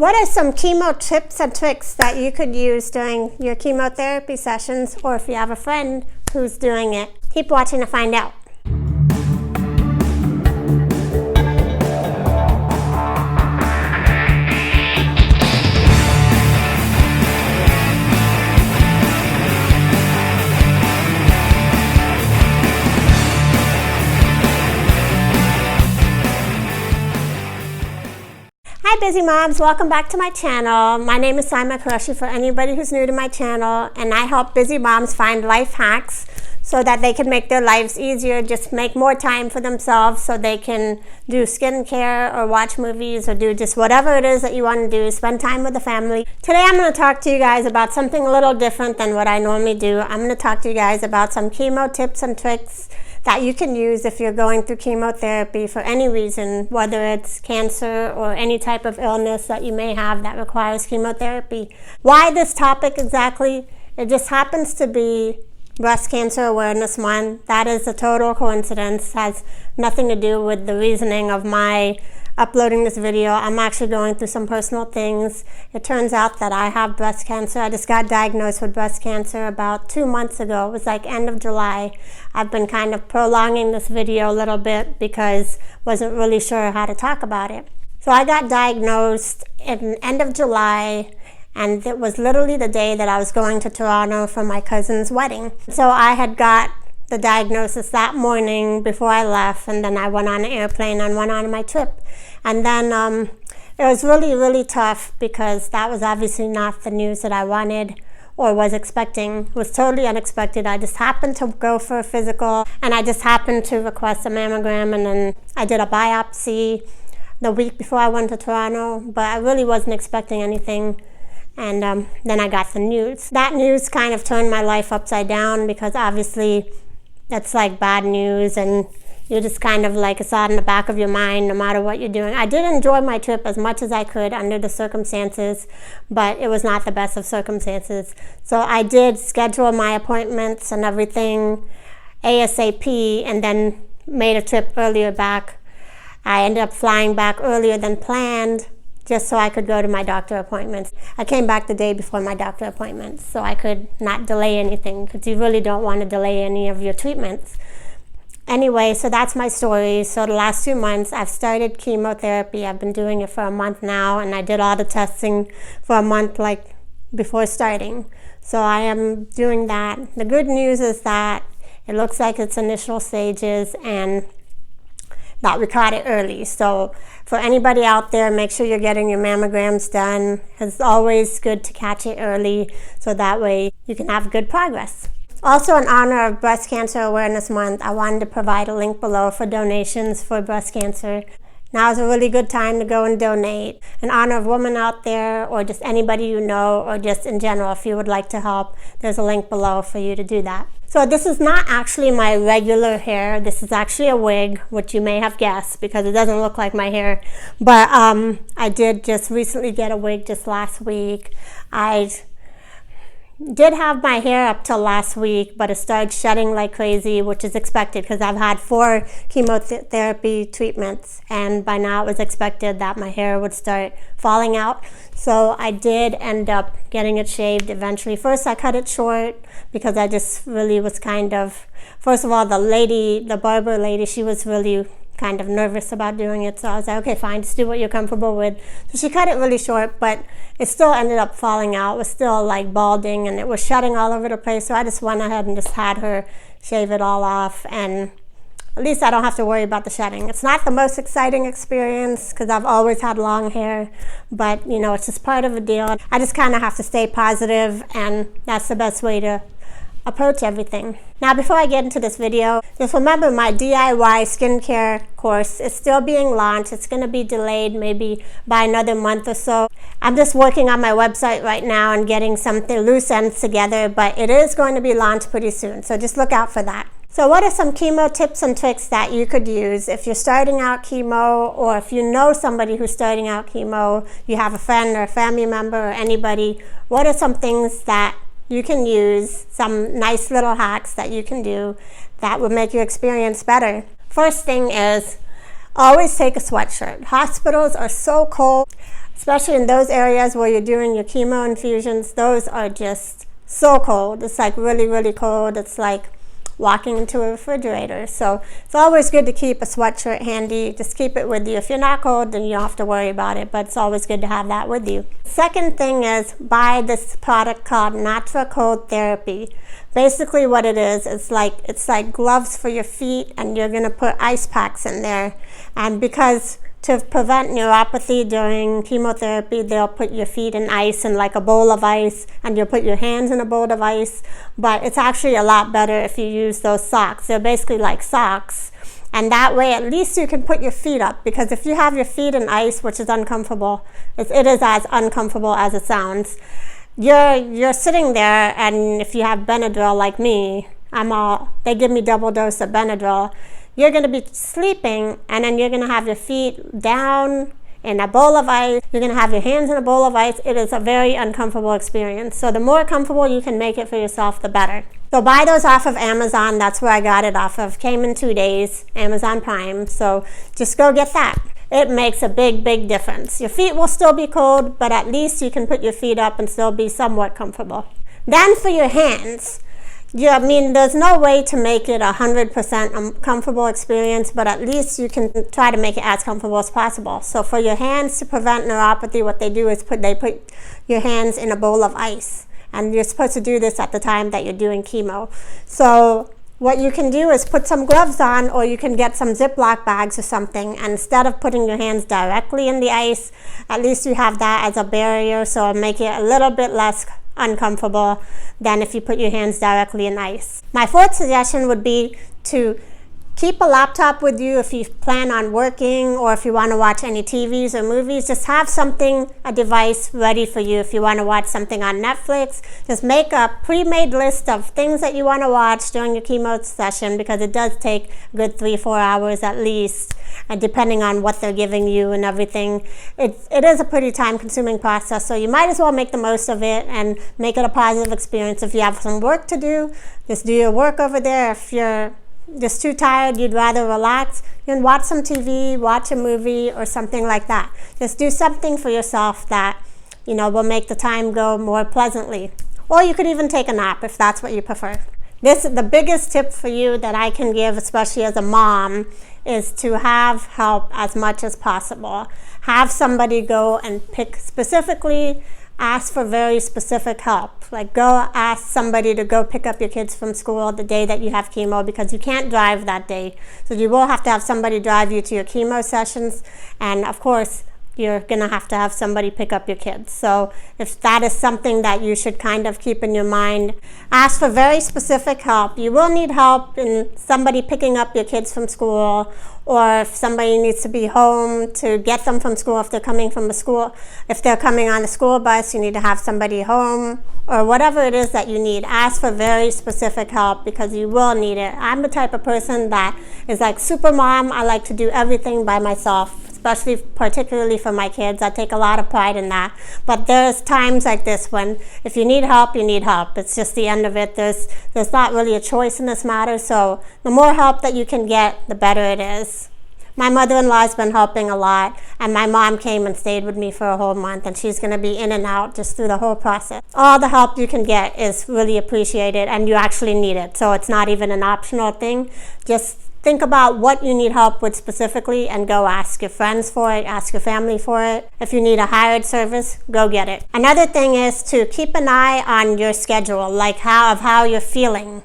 What are some chemo tips and tricks that you could use during your chemotherapy sessions, or if you have a friend who's doing it? Keep watching to find out. Hi busy moms, welcome back to my channel. My name is Simon Kuroshi for anybody who's new to my channel, and I help busy moms find life hacks so that they can make their lives easier, just make more time for themselves so they can do skincare or watch movies or do just whatever it is that you want to do, spend time with the family. Today I'm going to talk to you guys about something a little different than what I normally do. I'm going to talk to you guys about some chemo tips and tricks that you can use if you're going through chemotherapy for any reason, whether it's cancer or any type of illness that you may have that requires chemotherapy. Why this topic exactly? It just happens to be Breast Cancer Awareness Month. That is a total coincidence, has nothing to do with the reasoning of my uploading this video. I'm actually going through some personal things. It turns out that I have breast cancer. I just got diagnosed with breast cancer about 2 months ago. It was like end of July. I've been kind of prolonging this video a little bit because wasn't really sure how to talk about it. So I got diagnosed in end of July, and it was literally the day that I was going to Toronto for my cousin's wedding. So I had got the diagnosis that morning before I left, and then I went on an airplane and went on my trip. And then it was really tough because that was obviously not the news that I wanted or was expecting. It was totally unexpected. I just happened to go for a physical, and I just happened to request a mammogram, and then I did a biopsy the week before I went to Toronto, but I really wasn't expecting anything. And then I got the news. That news kind of turned my life upside down because obviously that's like bad news, and you're just kind of like, it's all in the back of your mind no matter what you're doing. I did enjoy my trip as much as I could under the circumstances, but it was not the best of circumstances. So I did schedule my appointments and everything ASAP, and then made a trip earlier back. I ended up flying back earlier than planned just so I could go to my doctor appointments. I came back the day before my doctor appointments so I could not delay anything, because you really don't want to delay any of your treatments. Anyway, so that's my story. So the last 2 months I've started chemotherapy. I've been doing it for a month now, and I did all the testing for a month like before starting. So I am doing that. The good news is that it looks like it's initial stages and that we caught it early. So for anybody out there, make sure you're getting your mammograms done. It's always good to catch it early so that way you can have good progress. Also, in honor of Breast Cancer Awareness Month, I wanted to provide a link below for donations for breast cancer. Now is a really good time to go and donate. In honor of women out there, or just anybody you know, or just in general, if you would like to help, there's a link below for you to do that. So this is not actually my regular hair. This is actually a wig, which you may have guessed because it doesn't look like my hair. But I did just recently get a wig just last week. I did have my hair up till last week, but it started shedding like crazy, which is expected because I've had 4 chemotherapy treatments, and by now it was expected that my hair would start falling out. So I did end up getting it shaved eventually. First I cut it short because I just really was kind of, first of all, the barber lady, she was really kind of nervous about doing it, so I was like, okay, fine, just do what you're comfortable with. So she cut it really short, but it still ended up falling out. It was still like balding, and it was shedding all over the place, so I just went ahead and just had her shave it all off, and at least I don't have to worry about the shedding. It's not the most exciting experience because I've always had long hair, but you know, it's just part of the deal. I just kind of have to stay positive, and that's the best way to approach everything. Now, before I get into this video, just remember my DIY skincare course is still being launched. It's going to be delayed maybe by another month or so. I'm just working on my website right now and getting some loose ends together, but it is going to be launched pretty soon, so just look out for that. So what are some chemo tips and tricks that you could use if you're starting out chemo, or if you know somebody who's starting out chemo, you have a friend or a family member or anybody? What are some things that you can use, some nice little hacks that you can do that will make your experience better? First thing is, always take a sweatshirt. Hospitals are so cold. especially in those areas where you're doing your chemo infusions. Those are just so cold. It's like really, really cold. It's like walking into a refrigerator. So it's always good to keep a sweatshirt handy. Just keep it with you. If you're not cold, then you don't have to worry about it, but it's always good to have that with you. Second thing is buy this product called Natracare Therapy. Basically what it is, it's like gloves for your feet, and you're going to put ice packs in there. And because to prevent neuropathy during chemotherapy, they'll put your feet in ice, in like a bowl of ice, and you'll put your hands in a bowl of ice. But it's actually a lot better if you use those socks. They're basically like socks. And that way, at least you can put your feet up. Because if you have your feet in ice, which is uncomfortable, it is as uncomfortable as it sounds. You're sitting there, and if you have Benadryl like me, they give me double dose of Benadryl. You're going to be sleeping, and then you're going to have your feet down in a bowl of ice. You're going to have your hands in a bowl of ice. It is a very uncomfortable experience. So the more comfortable you can make it for yourself, the better. So buy those off of Amazon. That's where I got it off of. Came in 2 days, Amazon Prime. So just go get that. It makes a big, big difference. Your feet will still be cold, but at least you can put your feet up and still be somewhat comfortable. Then for your hands, there's no way to make it 100% comfortable experience, but at least you can try to make it as comfortable as possible. So for your hands, to prevent neuropathy, what they do is they put your hands in a bowl of ice. And you're supposed to do this at the time that you're doing chemo. So what you can do is put some gloves on, or you can get some Ziploc bags or something, and instead of putting your hands directly in the ice, at least you have that as a barrier, so it'll make it a little bit less uncomfortable than if you put your hands directly in ice. My fourth suggestion would be to keep a laptop with you if you plan on working, or if you want to watch any TVs or movies. Just have a device ready for you. If you want to watch something on Netflix, just make a pre-made list of things that you want to watch during your chemo session, because it does take a good 3-4 hours at least, and depending on what they're giving you and everything. It is a pretty time-consuming process, so you might as well make the most of it and make it a positive experience. If you have some work to do, just do your work over there. If you're just too tired, you'd rather relax, you can watch some TV, watch a movie, or something like that. Just do something for yourself that, will make the time go more pleasantly. Or you could even take a nap if that's what you prefer. The biggest tip for you that I can give, especially as a mom, is to have help as much as possible. Have somebody go and ask for very specific help. Like go ask somebody to go pick up your kids from school the day that you have chemo, because you can't drive that day. So you will have to have somebody drive you to your chemo sessions. And of course, you're going to have somebody pick up your kids. So if that is something that you should kind of keep in your mind, ask for very specific help. You will need help in somebody picking up your kids from school, or if somebody needs to be home to get them from school, if they're coming on the school bus, you need to have somebody home, or whatever it is that you need. Ask for very specific help, because you will need it. I'm the type of person that is like super mom. I like to do everything by myself, particularly for my kids. I take a lot of pride in that. But there's times like this when if you need help, you need help. It's just the end of it. There's not really a choice in this matter. So the more help that you can get, the better it is. My mother-in-law's been helping a lot, and my mom came and stayed with me for a whole month, and she's going to be in and out just through the whole process. All the help you can get is really appreciated, and you actually need it. So it's not even an optional thing. Just think about what you need help with specifically, and go ask your friends for it, ask your family for it. If you need a hired service, go get it. Another thing is to keep an eye on your schedule, like how you're feeling.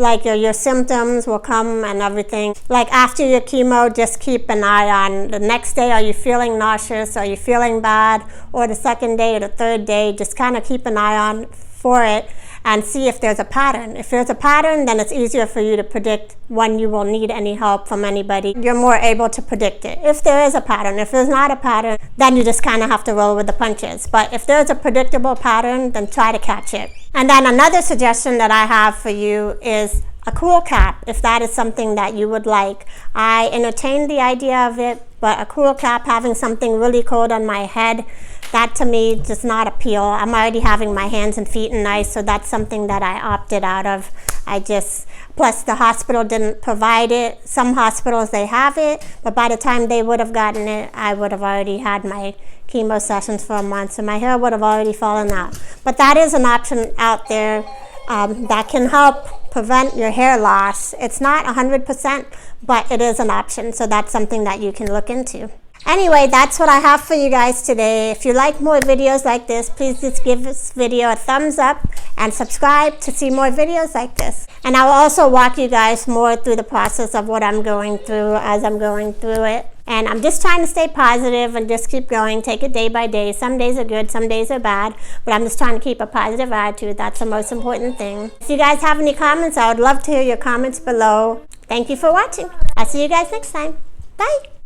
Like your symptoms will come and everything. Like after your chemo, just keep an eye on the next day. Are you feeling nauseous? Are you feeling bad? Or the second day or the third day, just kind of keep an eye on for it and see if there's a pattern. If there's a pattern, then it's easier for you to predict when you will need any help from anybody. You're more able to predict it. If there is a pattern, if there's not a pattern, then you just kind of have to roll with the punches. But if there's a predictable pattern, then try to catch it. And then another suggestion that I have for you is a cool cap, if that is something that you would like. I entertain the idea of it, but a cool cap, having something really cold on my head, that to me does not appeal. I'm already having my hands and feet in ice, so that's something that I opted out of. Plus the hospital didn't provide it. Some hospitals, they have it, but by the time they would have gotten it, I would have already had my chemo sessions for a month, so my hair would have already fallen out. But that is an option out there that can help prevent your hair loss. It's not 100%, but it is an option, so that's something that you can look into. Anyway, that's what I have for you guys today. If you like more videos like this, please just give this video a thumbs up and subscribe to see more videos like this. And I will also walk you guys more through the process of what I'm going through as I'm going through it. And I'm just trying to stay positive and just keep going, take it day by day. Some days are good, some days are bad, but I'm just trying to keep a positive attitude. That's the most important thing. If you guys have any comments, I would love to hear your comments below. Thank you for watching. I'll see you guys next time. Bye.